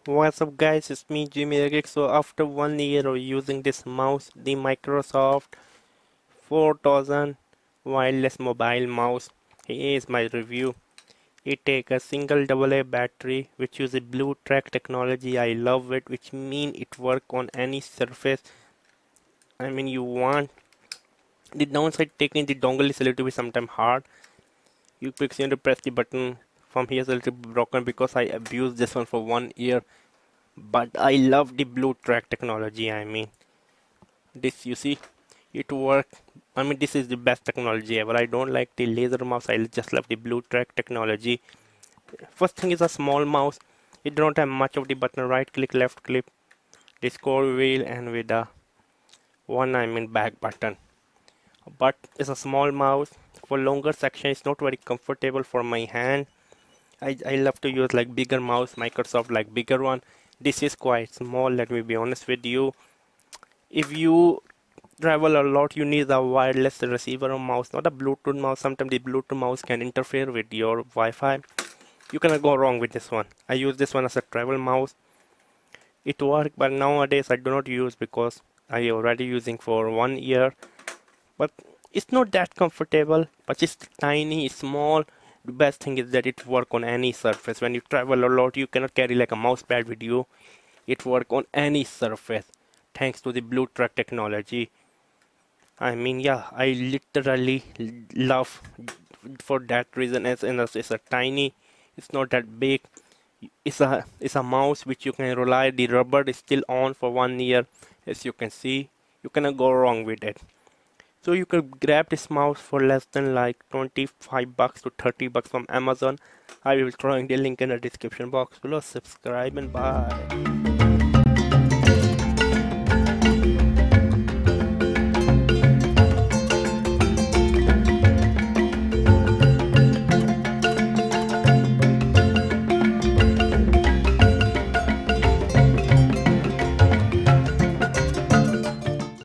What's up guys, it's me Umair. So after 1 year of using this mouse, the Microsoft 4000 wireless mobile mouse, here is my review. It takes a single AA battery which uses blue track technology. I love it, which mean it work on any surface. You want. The downside taking the dongle is a little bit sometimes hard. You quickly to press the button from here is a little bit broken because I abused this one for 1 year. But I love the blue track technology. This you see, it work. This is the best technology ever. I don't like the laser mouse. I just love the blue track technology. First thing is a small mouse. It don't have much of the button. Right click, left click, the scroll wheel, and with the one back button. But it's a small mouse. For longer section, it's not very comfortable for my hand. I love to use like bigger mouse. Microsoft like bigger one. This is quite small. Let me be honest with you. If you travel a lot, you need a wireless receiver mouse, not a Bluetooth mouse. Sometimes the Bluetooth mouse can interfere with your Wi-Fi. You cannot go wrong with this one. I use this one as a travel mouse. It works, but nowadays I do not use because I already using for 1 year. But it's not that comfortable, but it's tiny, small. The best thing is that it work on any surface. When you travel a lot, you cannot carry like a mouse pad with you. It work on any surface thanks to the blue track technology. Yeah, I literally love for that reason. As it's a tiny, it's not that big. It's a mouse which you can rely. The rubber is still on for 1 year, as you can see. You cannot go wrong with it. So you could grab this mouse for less than like 25 bucks to 30 bucks from Amazon. I will throw in the link in the description box below. Subscribe and bye.